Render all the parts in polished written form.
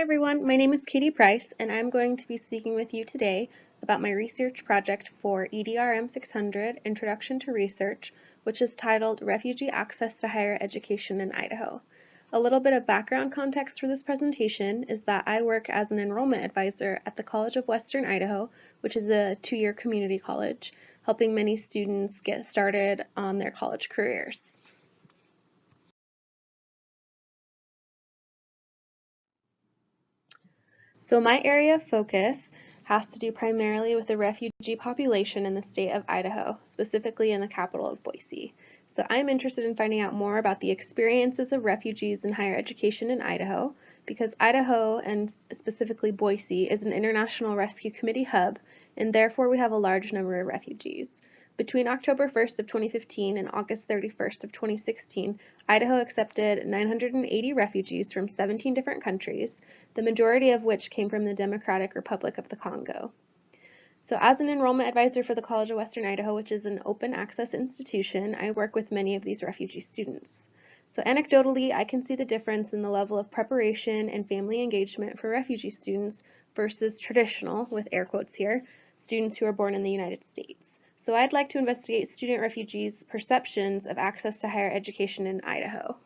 everyone, my name is Katie Price, and I'm going to be speaking with you today about my research project for EDRM 600, Introduction to Research, which is titled Refugee Access to Higher Education in Idaho. A little bit of background context for this presentation is that I work as an enrollment advisor at the College of Western Idaho, which is a two-year community college, helping many students get started on their college careers. So my area of focus has to do primarily with the refugee population in the state of Idaho, specifically in the capital of Boise. So I'm interested in finding out more about the experiences of refugees in higher education in Idaho, because Idaho, and specifically Boise, is an International Rescue Committee hub, and therefore we have a large number of refugees. Between October 1st of 2015 and August 31st of 2016, Idaho accepted 980 refugees from 17 different countries, the majority of which came from the Democratic Republic of the Congo. So as an enrollment advisor for the College of Western Idaho, which is an open access institution, I work with many of these refugee students. So anecdotally, I can see the difference in the level of preparation and family engagement for refugee students versus traditional, with air quotes here, students who are born in the United States. So I'd like to investigate student refugees' perceptions of access to higher education in Idaho.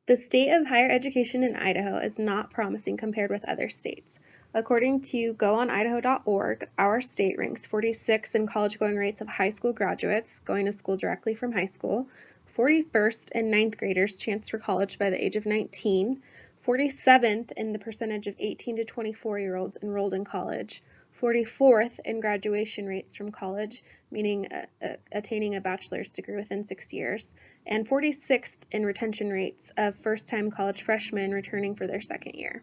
The state of higher education in Idaho is not promising compared with other states. According to goonidaho.org, our state ranks 46th in college-going rates of high school graduates going to school directly from high school, 41st in 9th graders chance for college by the age of 19, 47th in the percentage of 18 to 24-year-olds enrolled in college, 44th in graduation rates from college, meaning attaining a bachelor's degree within 6 years, and 46th in retention rates of first-time college freshmen returning for their second year.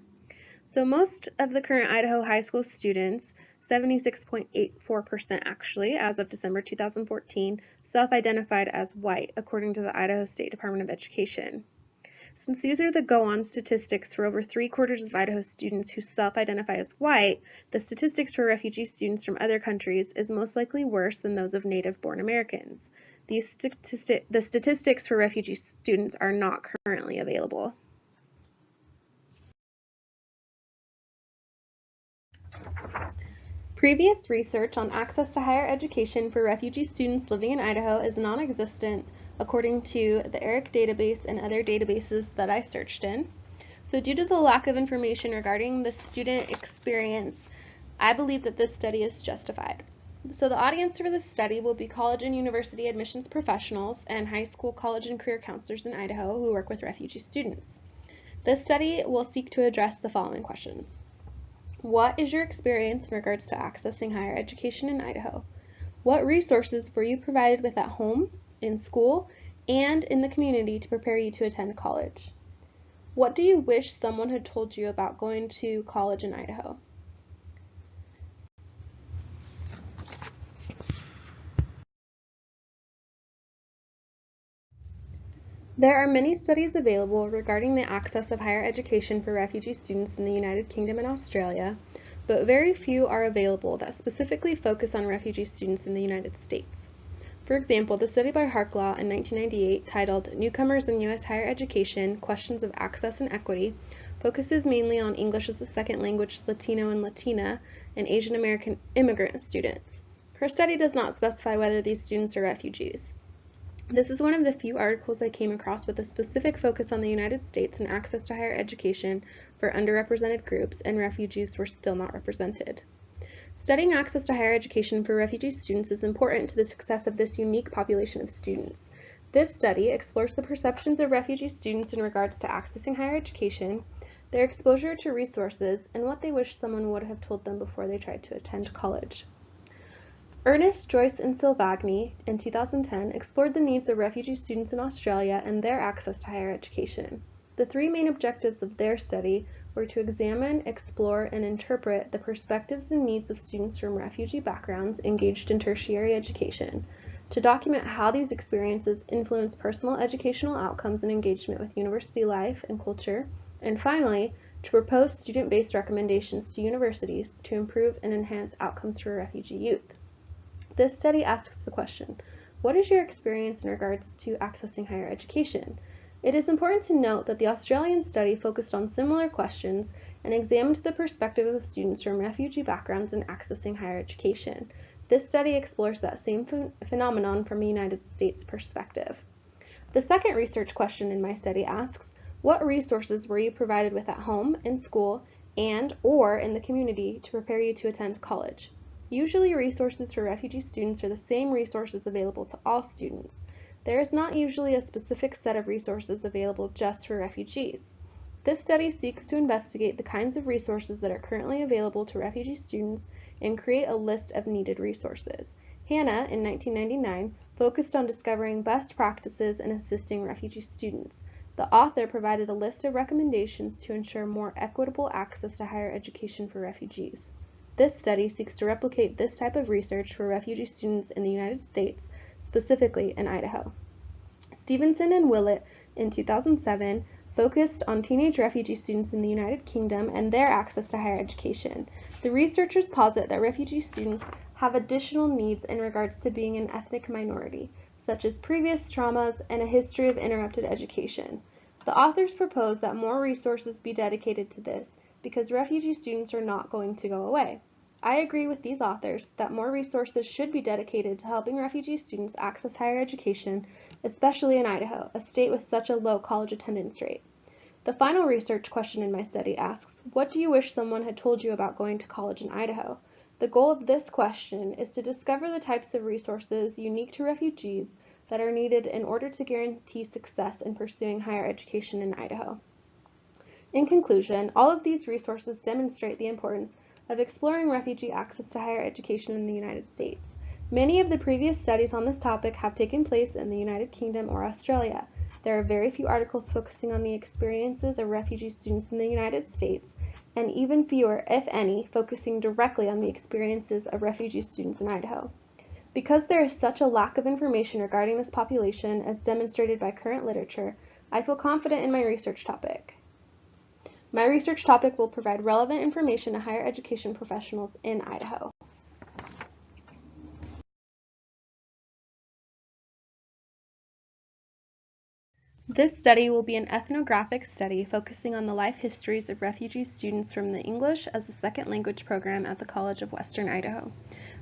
So most of the current Idaho high school students, 76.84% actually, as of December 2014, self-identified as white, according to the Idaho State Department of Education. Since these are the go-on statistics for over 3/4 of Idaho students who self-identify as white, the statistics for refugee students from other countries is most likely worse than those of native-born Americans. The statistics for refugee students are not currently available. Previous research on access to higher education for refugee students living in Idaho is non-existent, according to the ERIC database and other databases that I searched in. So due to the lack of information regarding the student experience, I believe that this study is justified. So the audience for this study will be college and university admissions professionals and high school, college, and career counselors in Idaho who work with refugee students. This study will seek to address the following questions. What is your experience in regards to accessing higher education in Idaho? What resources were you provided with at home, in school, and in the community to prepare you to attend college? What do you wish someone had told you about going to college in Idaho? There are many studies available regarding the access of higher education for refugee students in the United Kingdom and Australia, but very few are available that specifically focus on refugee students in the United States. For example, the study by Harklaw in 1998 titled Newcomers in U.S. Higher Education, Questions of Access and Equity focuses mainly on English as a second language Latino and Latina and Asian American immigrant students. Her study does not specify whether these students are refugees. This is one of the few articles I came across with a specific focus on the United States and access to higher education for underrepresented groups, and refugees were still not represented. Studying access to higher education for refugee students is important to the success of this unique population of students. This study explores the perceptions of refugee students in regards to accessing higher education, their exposure to resources, and what they wish someone would have told them before they tried to attend college. Ernest, Joyce, and Silvagni in 2010 explored the needs of refugee students in Australia and their access to higher education. The three main objectives of their study were to examine, explore, and interpret the perspectives and needs of students from refugee backgrounds engaged in tertiary education, to document how these experiences influence personal educational outcomes and engagement with university life and culture, and finally, to propose student-based recommendations to universities to improve and enhance outcomes for refugee youth. This study asks the question, What is your experience in regards to accessing higher education? It is important to note that the Australian study focused on similar questions and examined the perspective of students from refugee backgrounds in accessing higher education. This study explores that same phenomenon from a United States perspective. The second research question in my study asks, what resources were you provided with at home, in school, and/or in the community to prepare you to attend college? Usually resources for refugee students are the same resources available to all students. There is not usually a specific set of resources available just for refugees. This study seeks to investigate the kinds of resources that are currently available to refugee students and create a list of needed resources. Hannah, in 1999, focused on discovering best practices in assisting refugee students. The author provided a list of recommendations to ensure more equitable access to higher education for refugees. This study seeks to replicate this type of research for refugee students in the United States, specifically in Idaho. Stevenson and Willett, in 2007, focused on teenage refugee students in the United Kingdom and their access to higher education. The researchers posit that refugee students have additional needs in regards to being an ethnic minority, such as previous traumas and a history of interrupted education. The authors propose that more resources be dedicated to this because refugee students are not going to go away. I agree with these authors that more resources should be dedicated to helping refugee students access higher education, especially in Idaho, a state with such a low college attendance rate. The final research question in my study asks, what do you wish someone had told you about going to college in Idaho? The goal of this question is to discover the types of resources unique to refugees that are needed in order to guarantee success in pursuing higher education in Idaho. In conclusion, all of these resources demonstrate the importance of exploring refugee access to higher education in the United States. Many of the previous studies on this topic have taken place in the United Kingdom or Australia. There are very few articles focusing on the experiences of refugee students in the United States, and even fewer, if any, focusing directly on the experiences of refugee students in Idaho. Because there is such a lack of information regarding this population as demonstrated by current literature, I feel confident in my research topic. My research topic will provide relevant information to higher education professionals in Idaho. This study will be an ethnographic study focusing on the life histories of refugee students from the English as a Second Language program at the College of Western Idaho.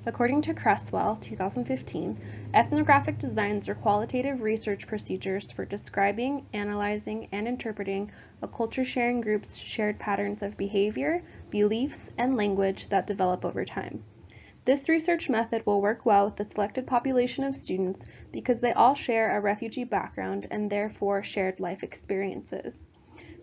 According to Cresswell, 2015, ethnographic designs are qualitative research procedures for describing, analyzing, and interpreting a culture-sharing group's shared patterns of behavior, beliefs, and language that develop over time. This research method will work well with the selected population of students because they all share a refugee background and therefore shared life experiences.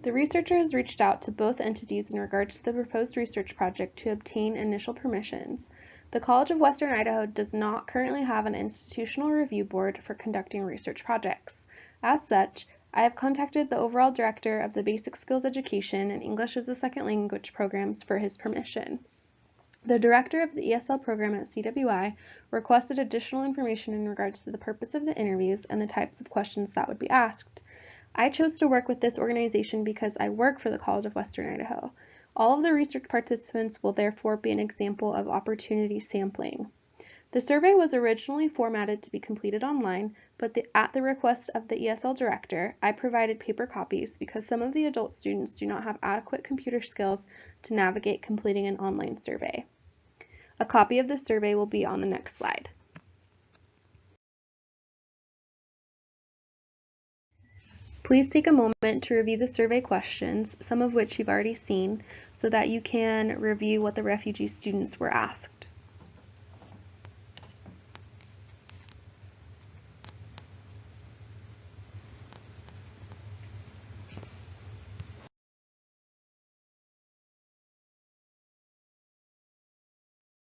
The researchers reached out to both entities in regards to the proposed research project to obtain initial permissions. The College of Western Idaho does not currently have an institutional review board for conducting research projects. As such, I have contacted the overall director of the Basic Skills Education and English as a Second Language programs for his permission. The director of the ESL program at CWI requested additional information in regards to the purpose of the interviews and the types of questions that would be asked. I chose to work with this organization because I work for the College of Western Idaho. All of the research participants will therefore be an example of opportunity sampling. The survey was originally formatted to be completed online, but at the request of the ESL director, I provided paper copies because some of the adult students do not have adequate computer skills to navigate completing an online survey. A copy of the survey will be on the next slide. Please take a moment to review the survey questions, some of which you've already seen, so that you can review what the refugee students were asked.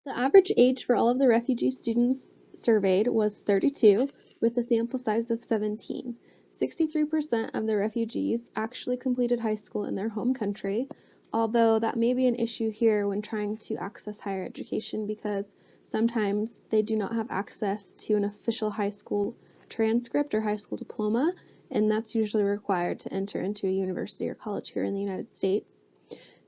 The average age for all of the refugee students surveyed was 32, with a sample size of 17. 63% of the refugees actually completed high school in their home country, although that may be an issue here when trying to access higher education because sometimes they do not have access to an official high school transcript or high school diploma, and that's usually required to enter into a university or college here in the United States.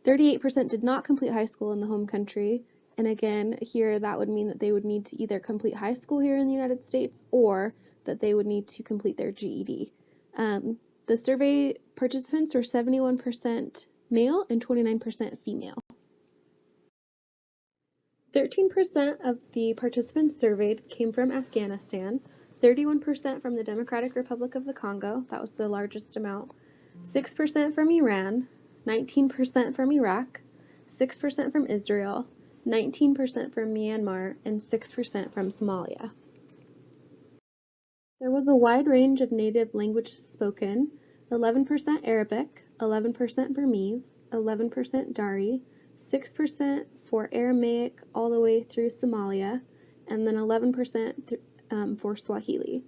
38% did not complete high school in the home country, And again, here that would mean that they would need to either complete high school here in the United States or that they would need to complete their GED. The survey participants were 71% male and 29% female. 13% of the participants surveyed came from Afghanistan, 31% from the Democratic Republic of the Congo, that was the largest amount, 6% from Iran, 19% from Iraq, 6% from Israel, 19% from Myanmar, and 6% from Somalia. There was a wide range of native languages spoken, 11% Arabic, 11% Burmese, 11% Dari, 6% for Aramaic all the way through Somalia, and then 11% for Swahili.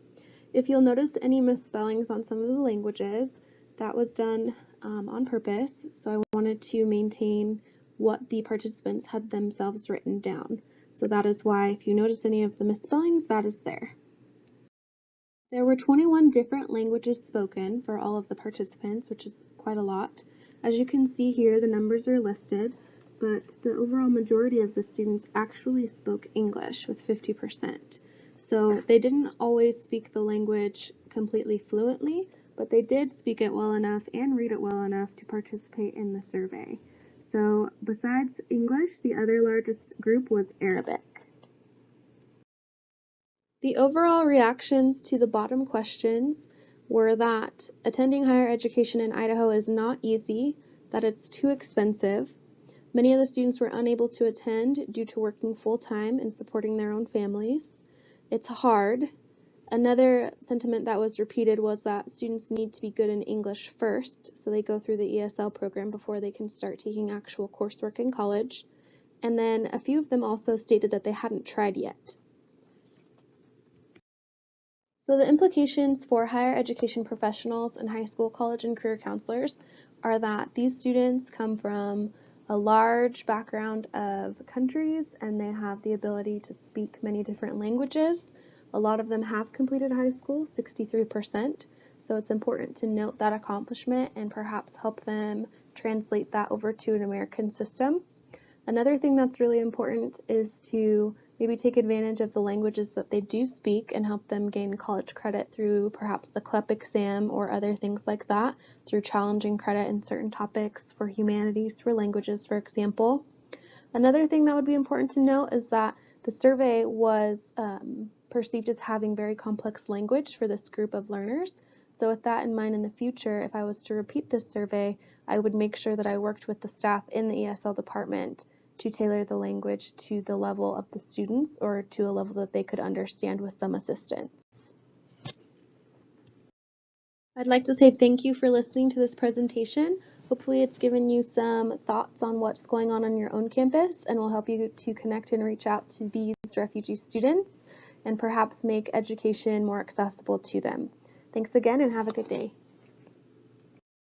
If you'll notice any misspellings on some of the languages, that was done on purpose, so I wanted to maintain what the participants had themselves written down. So that is why if you notice any of the misspellings, that is there. There were 21 different languages spoken for all of the participants, which is quite a lot. As you can see here, the numbers are listed, but the overall majority of the students actually spoke English with 50%. So they didn't always speak the language completely fluently, but they did speak it well enough and read it well enough to participate in the survey. So besides English, the other largest group was Arabic. The overall reactions to the bottom questions were that attending higher education in Idaho is not easy, that it's too expensive. Many of the students were unable to attend due to working full-time and supporting their own families. It's hard. Another sentiment that was repeated was that students need to be good in English first, so they go through the ESL program before they can start taking actual coursework in college. And then a few of them also stated that they hadn't tried yet. So the implications for higher education professionals and high school, college, and career counselors are that these students come from a large background of countries and they have the ability to speak many different languages. A lot of them have completed high school, 63%, so it's important to note that accomplishment and perhaps help them translate that over to an American system. Another thing that's really important is to maybe take advantage of the languages that they do speak and help them gain college credit through perhaps the CLEP exam or other things like that, through challenging credit in certain topics for humanities, for languages, for example. Another thing that would be important to note is that the survey was perceived as having very complex language for this group of learners. So with that in mind in the future, if I was to repeat this survey, I would make sure that I worked with the staff in the ESL department to tailor the language to the level of the students or to a level that they could understand with some assistance. I'd like to say thank you for listening to this presentation. Hopefully it's given you some thoughts on what's going on your own campus and will help you to connect and reach out to these refugee students and perhaps make education more accessible to them. Thanks again and have a good day.